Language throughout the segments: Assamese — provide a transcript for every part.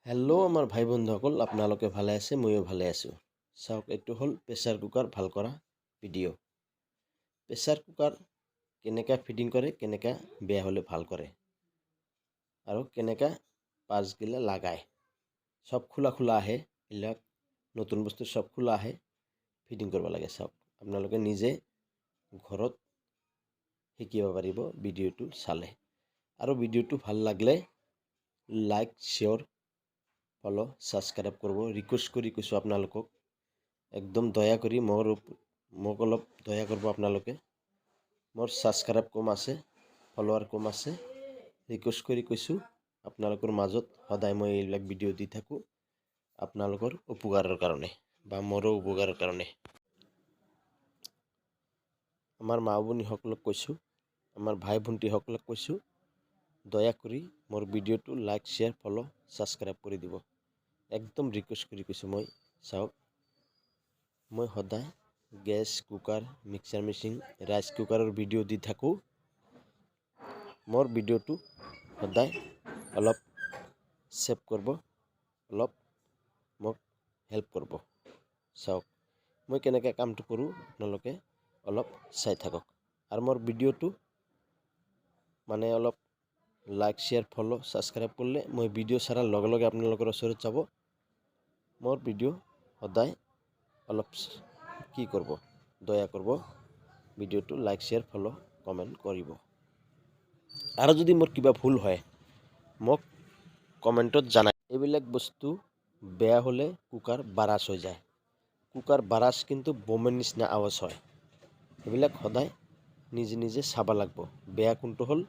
হেল্ল' আমাৰ ভাই বন্ধুসকল, আপোনালোকে ভালে আছে? ময়ো ভালে আছোঁ। চাওক, এইটো হ'ল প্ৰেছাৰ কুকাৰ ভাল কৰা ভিডিঅ'। প্ৰেছাৰ কুকাৰ কেনেকৈ ফিটিং কৰে, কেনেকৈ বেয়া হ'লে ভাল কৰে আৰু কেনেকৈ পাৰ্টছগিলা লাগায়। চব খোলা খোলা আহে, এইবিলাক নতুন বস্তু চব খোলা আহে, ফিটিং কৰিব লাগে। চাওক, আপোনালোকে নিজে ঘৰত শিকিব পাৰিব ভিডিঅ'টো চালে। আৰু ভিডিঅ'টো ভাল লাগিলে লাইক, শ্বেয়াৰ, ফলো, ছাবস্ক্ৰাইব কৰিব। ৰিকুৱেষ্ট কৰি কৈছোঁ আপোনালোকক, একদম দয়া কৰি মোক অলপ দয়া কৰিব আপোনালোকে। মোৰ ছাবস্ক্ৰাইব কম আছে, ফলোৱাৰ কম আছে। ৰিকুৱেষ্ট কৰি কৈছোঁ, আপোনালোকৰ মাজত সদায় মই এইবিলাক ভিডিঅ' দি থাকোঁ, আপোনালোকৰ উপকাৰৰ কাৰণে বা মোৰো উপকাৰৰ কাৰণে। আমাৰ মা ভনীসকলক কৈছোঁ, আমাৰ ভাই ভণ্টিসকলক কৈছোঁ, দয়া কৰি মোৰ ভিডিঅ'টো লাইক, শ্বেয়াৰ, ফলো, ছাবস্ক্ৰাইব কৰি দিব। একদম ৰিকুৱেষ্ট কৰি কৈছোঁ মই। চাওক, মই সদায় gas, cooker, mixer machine, rice কুকাৰৰ ভিডিঅ' দি থাকোঁ। মোৰ ভিডিঅ'টো সদায় অলপ ছেভ কৰিব, অলপ মোক হেল্প কৰিব। চাওক, মই কেনেকৈ কামটো কৰোঁ, আপোনালোকে অলপ চাই থাকক। আৰু মোৰ ভিডিঅ'টো মানে অলপ লাইক, শ্বেয়াৰ, ফলো, ছাবস্ক্ৰাইব কৰিলে মই ভিডিঅ' চাৰৰ লগে লগে আপোনালোকৰ ওচৰত যাব। মোৰ ভিডিঅ' সদায় অলপ কি কৰিব, দয়া কৰিব, ভিডিঅ'টো লাইক, শ্বেয়াৰ, ফলো, কমেণ্ট কৰিব। আৰু যদি মোৰ কিবা ভুল হয় মোক কমেণ্টত জনাই। এইবিলাক বস্তু বেয়া হ'লে কুকাৰ বাৰাচ হৈ যায়। কুকাৰ বাৰাচ কিন্তু বোমৰ নিচিনা আৱাজ হয়। এইবিলাক সদায় নিজে নিজে চাব লাগিব, বেয়া কোনটো হ'ল।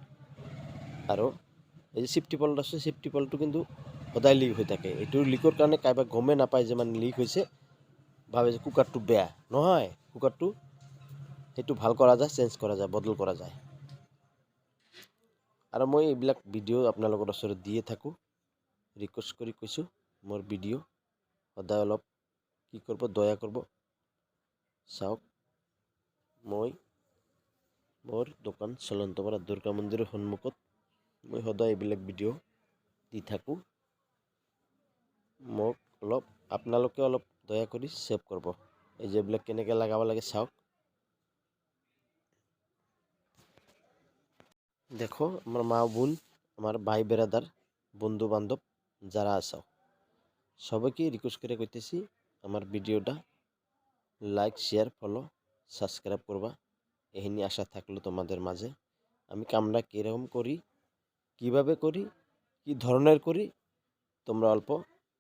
আৰু এই যে চেফটি পল্ট আছে, চেফটি পল্টটো কিন্তু সদায় লিক হৈ থাকে। এইটো লিকৰ কাৰণে কাৰোবাৰ গমেই নাপায় যে মানে লিক হৈছে, ভাবে যে কুকাৰটো বেয়া। নহয়, কুকাৰটো সেইটো ভাল কৰা যায়, চেঞ্জ কৰা যায়, বদল কৰা যায়। আৰু মই এইবিলাক ভিডিঅ' আপোনালোকৰ ওচৰত দিয়ে থাকোঁ। ৰিকুৱেষ্ট কৰি কৈছোঁ, মোৰ ভিডিঅ' সদায় অলপ কি কৰিব, দয়া কৰিব। চাওক, মই মোৰ দোকান চলন্তপাৰা দুৰ্গা মন্দিৰৰ সন্মুখত মই সদায় এইবিলাক ভিডিঅ' দি থাকোঁ। মোক অলপ আপোনালোকে অলপ দয়া কৰি ছেভ কৰিব। এই যে এইবিলাক কেনেকৈ লগাব লাগে চাওক। দেখো, আমার মা বোন, আমার ভাই বেড়াদার, বন্ধু বান্ধব যারা আছো, সবাইকে রিকোয়েস্ট করে কইতেছি আমার ভিডিওটা লাইক, শেয়ার, ফলো, সাবস্ক্রাইব করবা। এহিনি আশা থাকলো তোমাদের মাঝে। আমি কামটা কীরকম করি, কিভাবে করি, কি ধরনের করি, তোমরা অল্প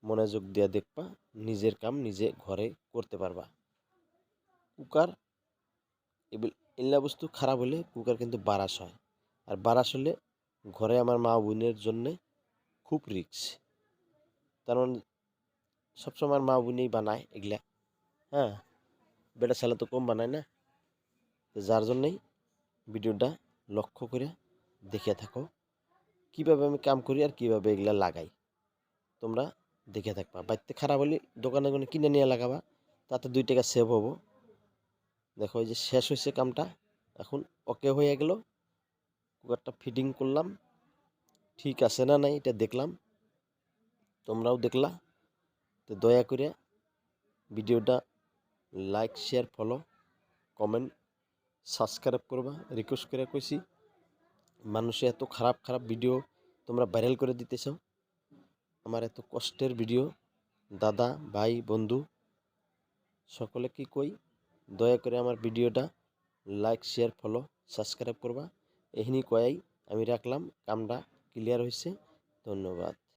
মনোযোগ দিয়ে দেখবা, নিজের কাম নিজে ঘরে করতে পারবা। কুকার এগুলা বস্তু খারাপ হলে কুকার কিন্তু বারাস হয়। আর বারাস হলে ঘরে আমার মা বোনের জন্যে খুব রিস্ক। কারণ সবসময় মা বোনই বানায় এগুলা, হ্যাঁ, বেটা ছেলে তো কম বানায় না। যার জন্যই ভিডিওটা লক্ষ্য করে দেখে থাকো, কীভাবে আমি কাম করি আর কীভাবে এগুলা লাগাই। তোমরা দেখে থাকবা। বাড়িতে খারাপ হলে দোকানে কিনে নিয়ে লাগাবা, তাতে 2 টাকা সেভ হবো। দেখো, এই যে শেষ হয়েছে কামটা, এখন ওকে হয়ে গেল। কুকারটা ফিটিং করলাম, ঠিক আছে না নাই এটা দেখলাম, তোমরাও দেখলা। তো দয়া করে ভিডিওটা লাইক, শেয়ার, ফলো, কমেন্ট, সাবস্ক্রাইব করবা। রিকোয়েস্ট করে কইছি, মানুষে এত খারাপ খারাপ ভিডিও তোমরা ভাইরাল করে দিতেছ। আমার এত কষ্টের ভিডিও, দাদা, ভাই, বন্ধু সকলে কি কই, দয়া করে আমার ভিডিওটা লাইক, শেয়ার, ফলো, সাবস্ক্রাইব করবা। এহিনি কয়াই আমি রাখলাম, কামটা ক্লিয়ার হয়েছে। ধন্যবাদ।